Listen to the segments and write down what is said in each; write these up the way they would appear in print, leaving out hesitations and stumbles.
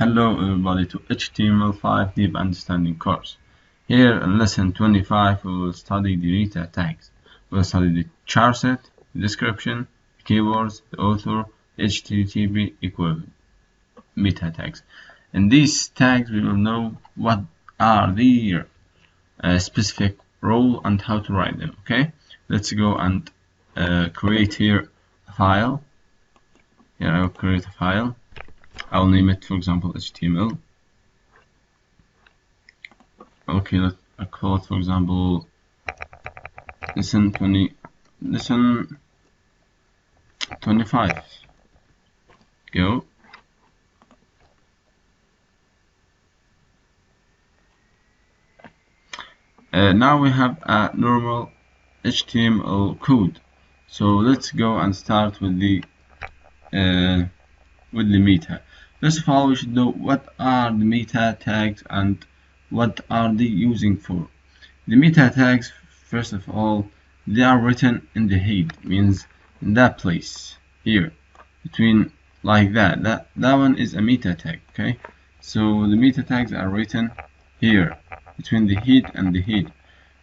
Hello everybody to HTML5 Deep Understanding course. Here in lesson 25 we will study the meta tags. We will study the charset, the description, the keywords, the author, the HTTP equivalent meta tags. In these tags we will know what are their specific role and how to write them. Okay, let's go and create here a file. Here I will create a file. I'll name it, for example, HTML. Okay, let's call it, for example, lesson 25. Go. Now we have a normal HTML code. So let's go and start with the meta. First of all, we should know what are the meta tags and what are they using for. The meta tags, first of all, they are written in the head, means in that place here, between like that. That one is a meta tag. Okay, so the meta tags are written here between the head and the head.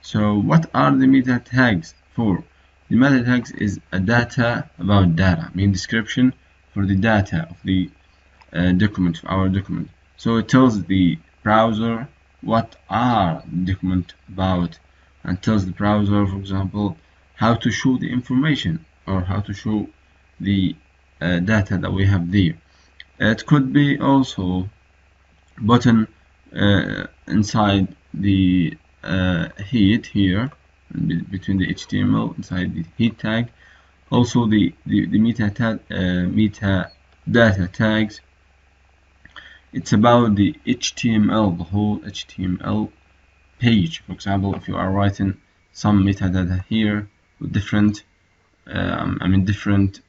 So what are the meta tags for? The meta tags is a data about data, mean description for the data of the document, of our document. So it tells the browser what are the document about, and tells the browser, for example, how to show the information or how to show the data that we have there. It could be also button inside the head here, between the HTML, inside the head tag. Also the meta data tags. It's about the HTML, the whole HTML page. For example, if you are writing some metadata here with different different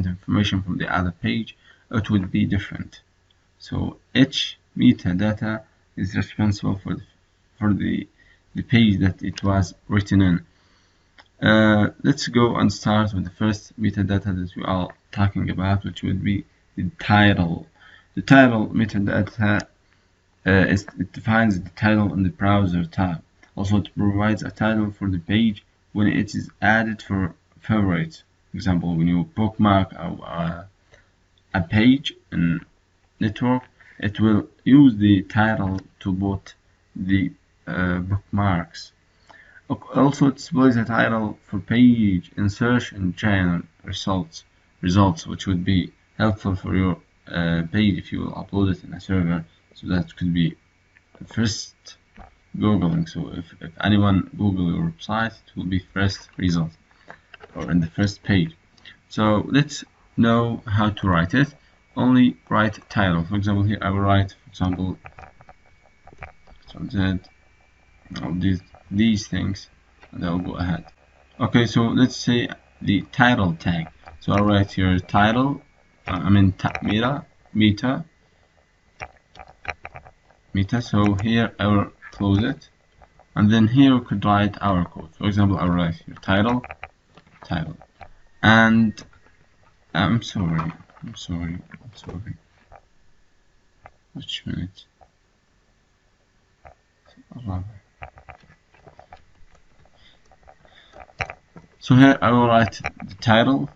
information from the other page, it would be different. So each metadata is responsible for the page that it was written in. Let's go and start with the first metadata that we are talking about, which would be the title. The title metadata it defines the title in the browser tab. Also, it provides a title for the page when it is added for favorites. For example, when you bookmark a page in network, it will use the title to put the bookmarks. Also, it displays a title for page insertion channel results, which would be helpful for your page if you will upload it in a server, so that could be first googling. So if anyone Google your website, it will be first result or in the first page. So let's know how to write it. Only write title. For example, here I will write, for example, these things, and I'll go ahead. Okay, so let's say the title tag. So I'll write here title, meta. So here I will close it, and then here we could write our code. For example, I'll write here title, and I'm sorry. Which minute? So here I will write the title.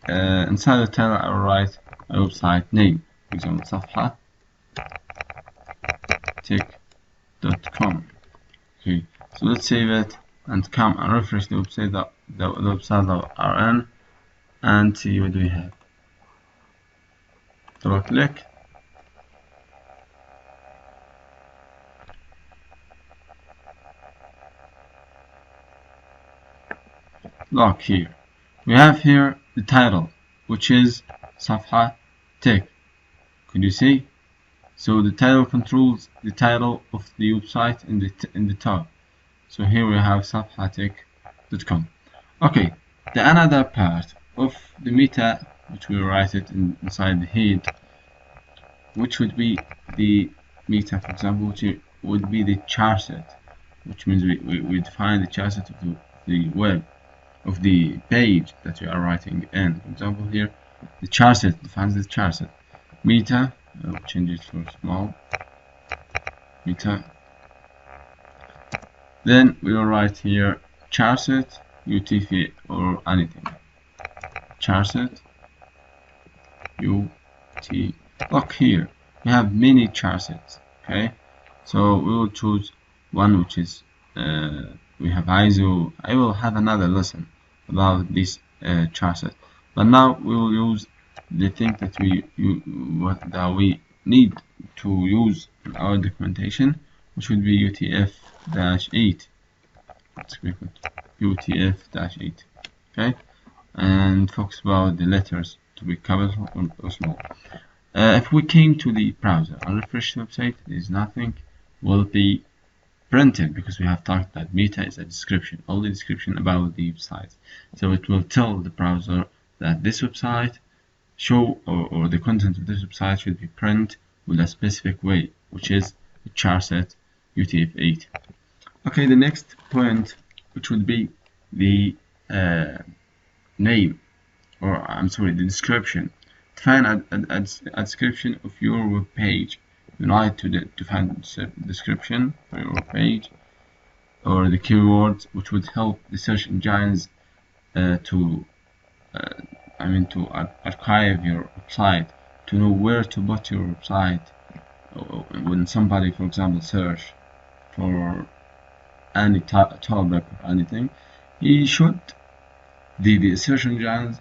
Inside the title I will write a website name. For example, SAFHATECH.com. Okay, so let's save it and come and refresh the website that we are in, and see what we have. Double click. Look here. We have here the title, which is SAFHATECH. Could you see? So the title controls the title of the website in the top. So here we have SAFHATECH.com. Okay, the another part of the meta, which we write it inside the head, which would be the meta, for example, which would be the charset, which means we define the charset of the web, of the page that we are writing in. For example, here the charset defines the charset. Meta I'll change it for small meta. Then we will write here charset UTF or anything. Charset UT. Look here, we have many charsets. Okay, so we will choose one which is we have ISO. I will have another lesson about this charset, but now we will use the thing that we need to use in our documentation, which would be UTF-8. Let's click it UTF-8. Okay, and focus about the letters to be capital or small. If we came to the browser and refresh the website, there is nothing will be printed because we have talked that meta is a description, all the description about the website. So it will tell the browser that this website or the content of this website should be printed with a specific way, which is the charset UTF-8. Okay, the next point, which would be the name, or I'm sorry, the description. Define a description of your web page. You need to define the description for your web page, or the keywords, which would help the search engines to archive your website, to know where to put your website. When somebody, for example, search for any topic or anything, the search engines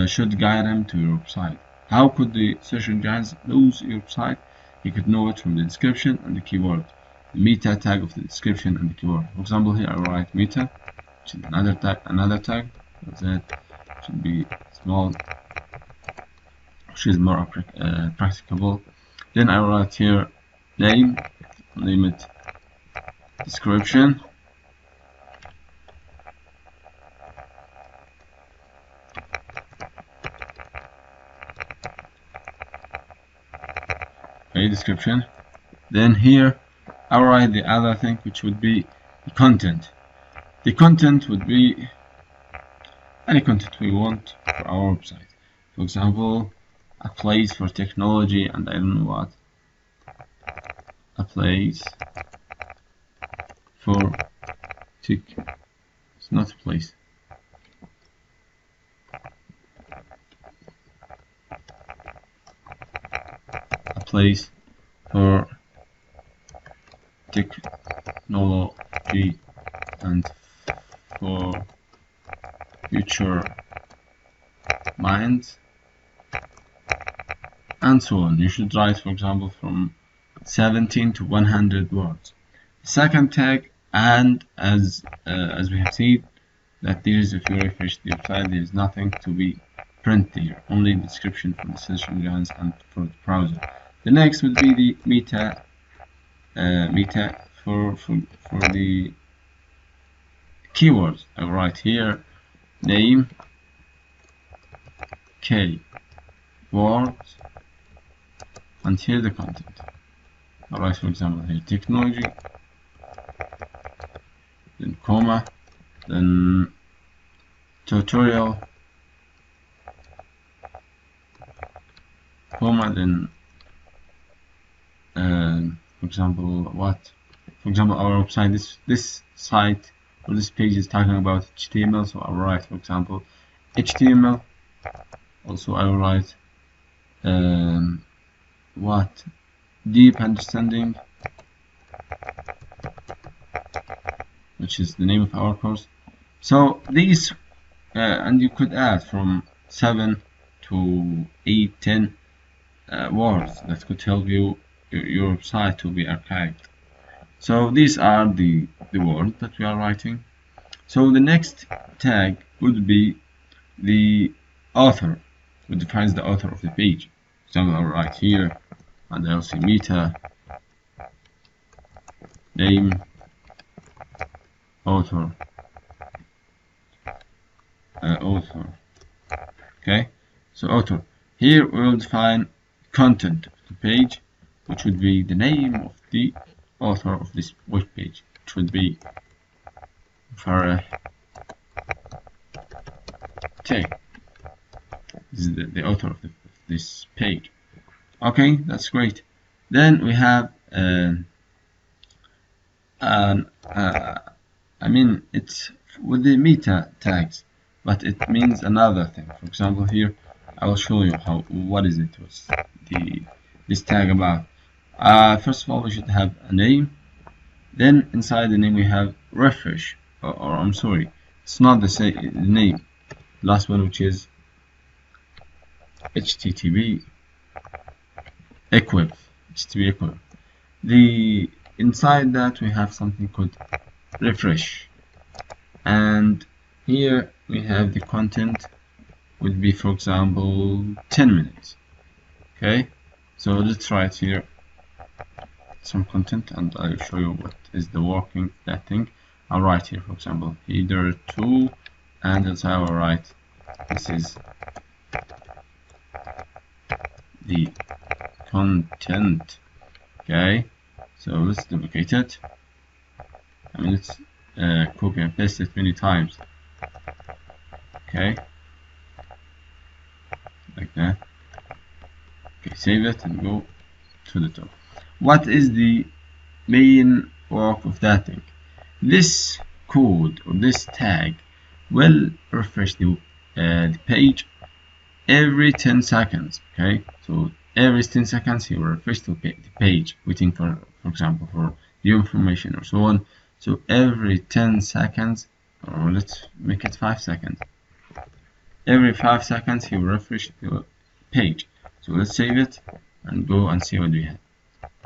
should guide them to your website. How could the search engines lose your website? You could know it from the description and the keyword, the meta tag of the description and the keyword. For example, here I write meta, which is another tag. That should be small, which is more practicable. Then I write here name it description. Description. Then here I write the other thing, which would be the content. The content would be any content we want for our website. For example, a place for technology and I don't know what. A place for tech. It's not a place. Place for technology and for future minds, and so on. You should write, for example, from 17 to 100 words. The second tag, and as we have seen, that there is, if you refresh the website, there is nothing to be printed here, only the description for the search engines and for the browser. The next would be the meta for the keywords. I write here name, keywords, and here the content. I write, for example, here technology, then comma, then tutorial, comma, then for example, our website, this site or this page is talking about HTML, so I'll write, for example, HTML. Also I will write deep understanding, which is the name of our course. So these and you could add from 7 to 8, 10 words that could help your website to be archived. So these are the words that we are writing. So the next tag would be the author, which defines the author of the page. So I'll write here, and I'll say meta name author. Okay, so author. Here we will define content of the page, which would be the name of the author of this web page, which would be Fore. This is the author of this page. Okay, that's great. Then we have I mean, it's with the meta tags, but it means another thing. For example, here I will show you what is it was this tag about. First of all, we should have a name. Then inside the name we have refresh, or I'm sorry, it's not the same name. Last one, which is HTTP equip. HTTP equip. The inside that we have something called refresh, and here we have the content would be, for example, 10 minutes. Okay, so let's write here some content and I'll show you what is the working that thing. I'll write here, for example, header 2, and that's how I write this is the content. Okay, so let's duplicate it. I mean, let's copy and paste it many times. Okay, like that. Okay, save it and go to the top. What is the main work of that thing? This code or this tag will refresh the page every 10 seconds. Okay, so every 10 seconds he will refresh the page, waiting for example, for new information or so on. So every 10 seconds, or let's make it 5 seconds. Every 5 seconds he will refresh the page. So let's save it and go and see what we have.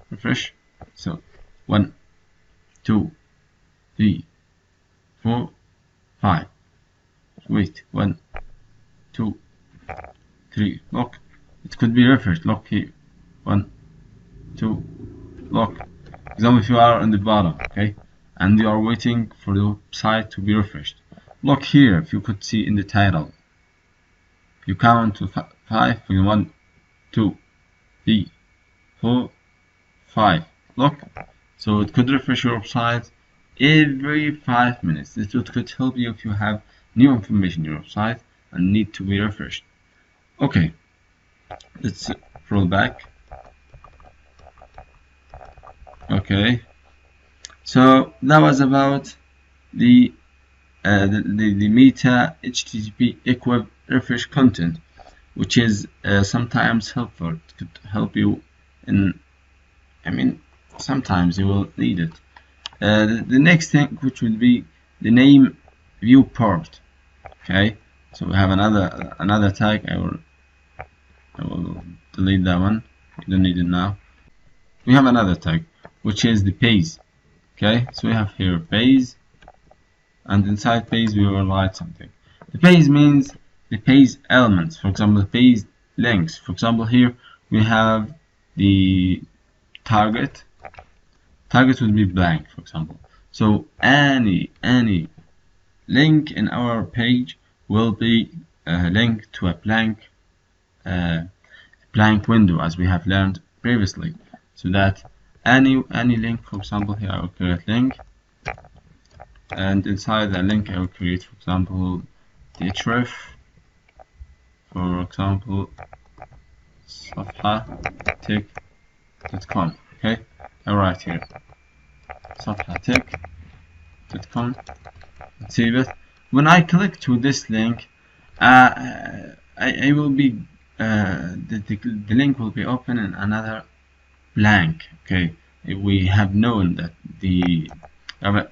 Refresh. So 1, 2, 3, 4, 5. Wait, 1, 2, 3. Look, it could be refreshed. Look here. 1, 2. Look. Example, if you are on the bottom, okay, and you are waiting for the site to be refreshed. Look here. If you could see in the title, you count to 5. 1, 2, 3, 4, 5. Look, so it could refresh your website every 5 minutes. It could help you if you have new information in your website and need to be refreshed. Okay, let's roll back. Okay, so that was about the meta HTTP equip refresh content, which is sometimes helpful. It could help you in, I mean, sometimes you will need it. The next thing, which will be the name viewport. Okay, so we have another tag. I will delete that one. We don't need it now. We have another tag, which is the page. Okay, so we have here page, and inside page we will write something. The page means the page elements. For example, the page links. For example, here we have the target. Target will be blank, for example. So any link in our page will be a link to a blank window, as we have learned previously. So that any link, for example, here I will create link, and inside the link I will create, for example, the href, for example, SAFHATECH.com. Okay, I write here SAFHATECH.com. Save it. When I click to this link, I will be the link will be open in another blank. Okay, we have known that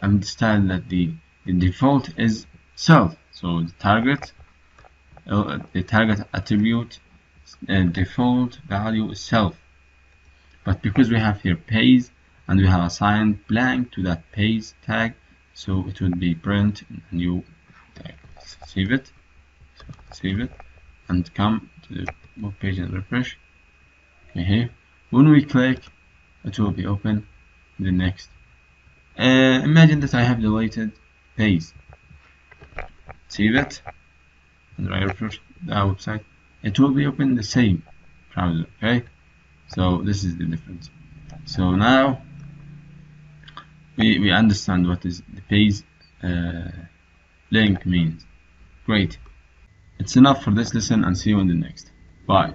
understand that the default is self. So the target attribute and default value is self. But because we have here page and we have assigned blank to that page tag, so it will be print a new tag. Save it. So save it and come to the web page and refresh. Okay, here when we click, it will be open the next. Imagine that I have deleted page. Save it and I refresh the website. It will be open the same browser. Okay, so this is the difference. So now we understand what is the page link means. Great. It's enough for this lesson, and see you in the next. Bye.